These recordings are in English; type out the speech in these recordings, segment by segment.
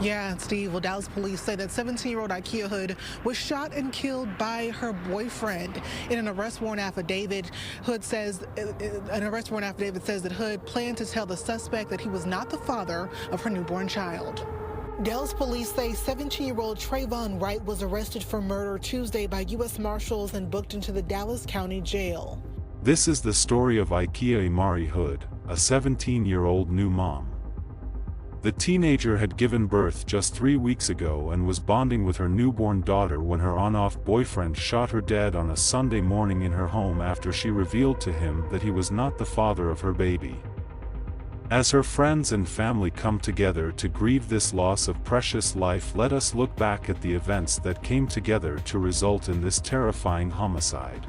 Yeah, Steve. Well, Dallas police say that 17-year-old Ikea Hood was shot and killed by her boyfriend. In an arrest warrant affidavit, says that Hood planned to tell the suspect that he was not the father of her newborn child. Dallas police say 17-year-old Trayvon Wright was arrested for murder Tuesday by U.S. Marshals and booked into the Dallas County Jail. This is the story of Ikea Imari Hood, a 17-year-old new mom. The teenager had given birth just 3 weeks ago and was bonding with her newborn daughter when her on-off boyfriend shot her dead on a Sunday morning in her home after she revealed to him that he was not the father of her baby. As her friends and family come together to grieve this loss of precious life, let us look back at the events that came together to result in this terrifying homicide.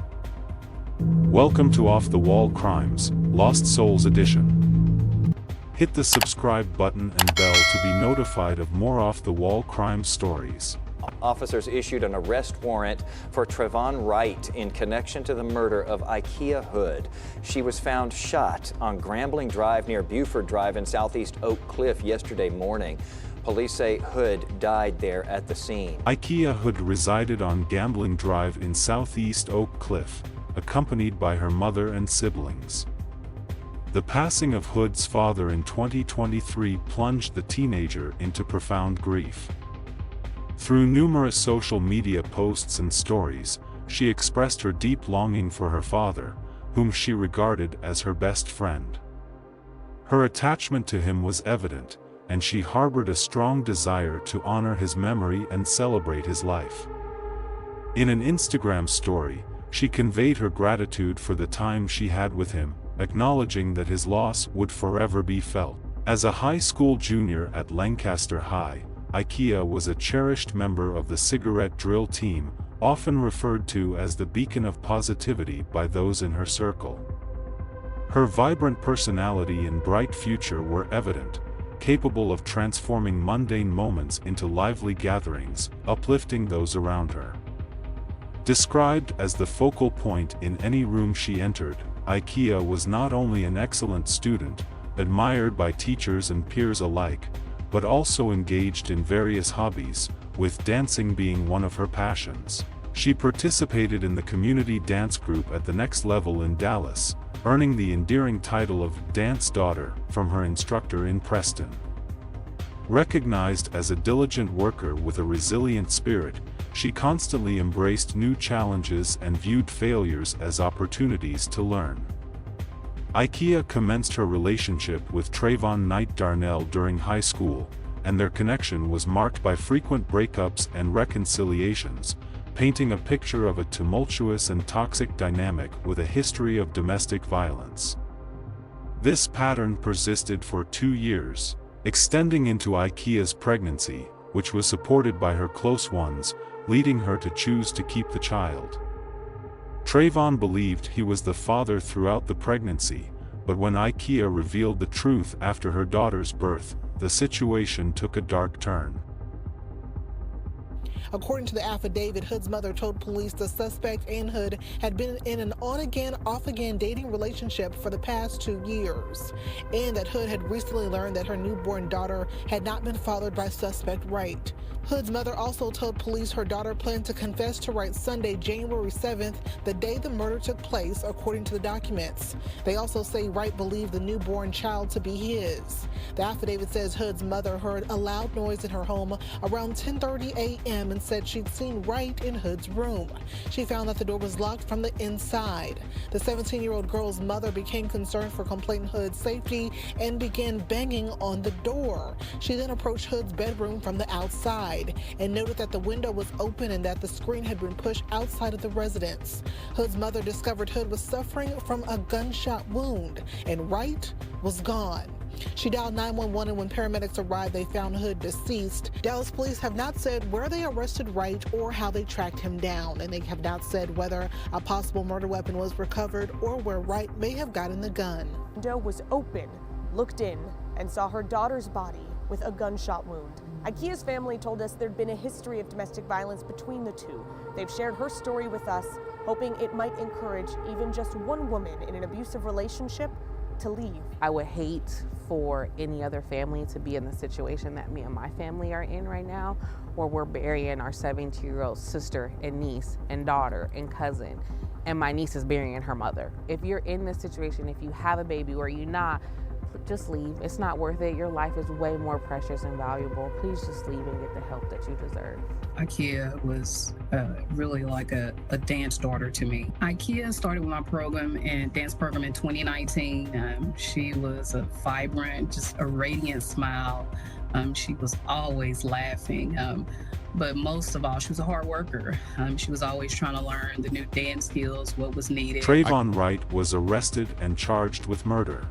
Welcome to Off the Wall Crimes, Lost Souls Edition. Hit the subscribe button and bell to be notified of more off-the-wall crime stories. Officers issued an arrest warrant for Trayvon Wright in connection to the murder of Ikea Hood. She was found shot on Grambling Drive near Buford Drive in southeast Oak Cliff yesterday morning. Police say Hood died there at the scene. Ikea Hood resided on Gambling Drive in southeast Oak Cliff, accompanied by her mother and siblings. The passing of Hood's father in 2023 plunged the teenager into profound grief. Through numerous social media posts and stories, she expressed her deep longing for her father, whom she regarded as her best friend. Her attachment to him was evident, and she harbored a strong desire to honor his memory and celebrate his life. In an Instagram story, she conveyed her gratitude for the time she had with him, acknowledging that his loss would forever be felt. As a high school junior at Lancaster High, Ikea was a cherished member of the cigarette drill team, often referred to as the beacon of positivity by those in her circle. Her vibrant personality and bright future were evident, capable of transforming mundane moments into lively gatherings, uplifting those around her. Described as the focal point in any room she entered, Ikea was not only an excellent student, admired by teachers and peers alike, but also engaged in various hobbies, with dancing being one of her passions. She participated in the community dance group at the Next Level in Dallas, earning the endearing title of Dance Daughter from her instructor in Preston. Recognized as a diligent worker with a resilient spirit, she constantly embraced new challenges and viewed failures as opportunities to learn. Ikea commenced her relationship with Trayvon Knight Darnell during high school, and their connection was marked by frequent breakups and reconciliations, painting a picture of a tumultuous and toxic dynamic with a history of domestic violence. This pattern persisted for 2 years, extending into Ikea's pregnancy, which was supported by her close ones, leading her to choose to keep the child. Trayvon believed he was the father throughout the pregnancy, but when Ikea revealed the truth after her daughter's birth, the situation took a dark turn. According to the affidavit, Hood's mother told police the suspect and Hood had been in an on-again, off-again dating relationship for the past 2 years, and that Hood had recently learned that her newborn daughter had not been fathered by suspect Wright. Hood's mother also told police her daughter planned to confess to Wright Sunday, January 7th, the day the murder took place, according to the documents. They also say Wright believed the newborn child to be his. The affidavit says Hood's mother heard a loud noise in her home around 10:30 a.m. and said she'd seen Wright in Hood's room. She found that the door was locked from the inside. The 17-year-old girl's mother became concerned for complainant Hood's safety and began banging on the door. She then approached Hood's bedroom from the outside and noted that the window was open and that the screen had been pushed outside of the residence. Hood's mother discovered Hood was suffering from a gunshot wound and Wright was gone. She dialed 911, and when paramedics arrived, they found Hood deceased. Dallas police have not said where they arrested Wright or how they tracked him down, and they have not said whether a possible murder weapon was recovered or where Wright may have gotten the gun. The window was open, looked in, and saw her daughter's body with a gunshot wound. Ikea's family told us there'd been a history of domestic violence between the two. They've shared her story with us, hoping it might encourage even just one woman in an abusive relationship to leave. I would hate for any other family to be in the situation that me and my family are in right now, where we're burying our 17-year-old sister and niece and daughter and cousin, and my niece is burying her mother. If you're in this situation, if you have a baby or you're not, just leave. It's not worth it. Your life is way more precious and valuable. Please just leave and get the help that you deserve. Ikea was really like a dance daughter to me. Ikea started with my dance program in 2019. She was a vibrant, just a radiant smile. She was always laughing. But most of all, she was a hard worker. She was always trying to learn the new dance skills, what was needed. Trayvon Wright was arrested and charged with murder.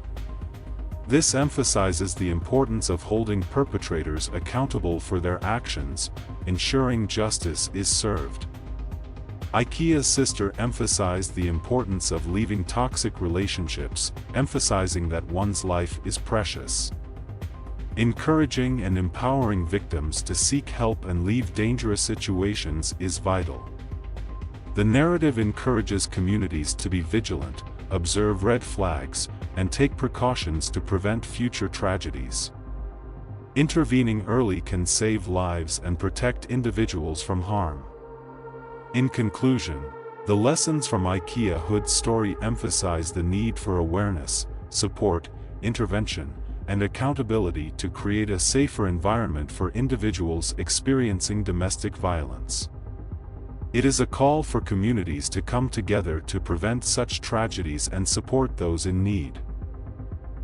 This emphasizes the importance of holding perpetrators accountable for their actions, ensuring justice is served. Ikea's sister emphasized the importance of leaving toxic relationships, emphasizing that one's life is precious. Encouraging and empowering victims to seek help and leave dangerous situations is vital. The narrative encourages communities to be vigilant, observe red flags, and take precautions to prevent future tragedies. Intervening early can save lives and protect individuals from harm. In conclusion, the lessons from Ikea Hood's story emphasize the need for awareness, support, intervention, and accountability to create a safer environment for individuals experiencing domestic violence. It is a call for communities to come together to prevent such tragedies and support those in need.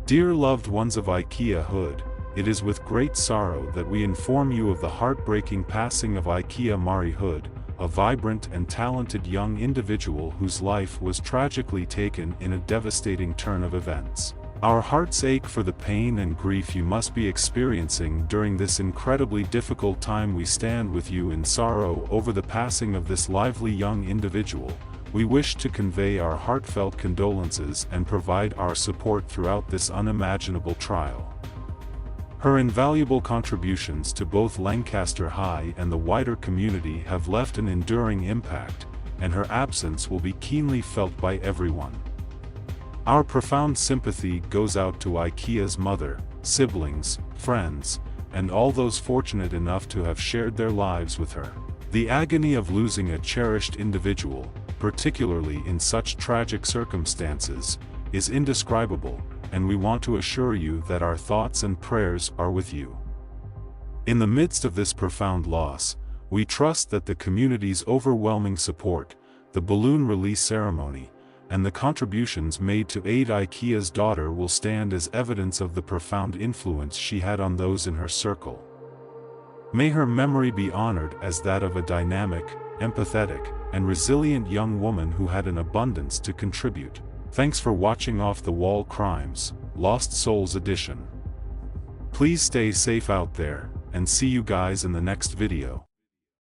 Dear loved ones of Ikea Hood, it is with great sorrow that we inform you of the heartbreaking passing of Ikea Imari Hood, a vibrant and talented young individual whose life was tragically taken in a devastating turn of events. Our hearts ache for the pain and grief you must be experiencing during this incredibly difficult time. We stand with you in sorrow over the passing of this lively young individual. We wish to convey our heartfelt condolences and provide our support throughout this unimaginable trial. Her invaluable contributions to both Lancaster High and the wider community have left an enduring impact, and her absence will be keenly felt by everyone. Our profound sympathy goes out to Ikea's mother, siblings, friends, and all those fortunate enough to have shared their lives with her. The agony of losing a cherished individual, particularly in such tragic circumstances, is indescribable, and we want to assure you that our thoughts and prayers are with you. In the midst of this profound loss, we trust that the community's overwhelming support, the balloon release ceremony, and the contributions made to aid Ikea's daughter will stand as evidence of the profound influence she had on those in her circle. May her memory be honored as that of a dynamic, empathetic, and resilient young woman who had an abundance to contribute. Thanks for watching Off the Wall Crimes, Lost Souls Edition. Please stay safe out there, and see you guys in the next video.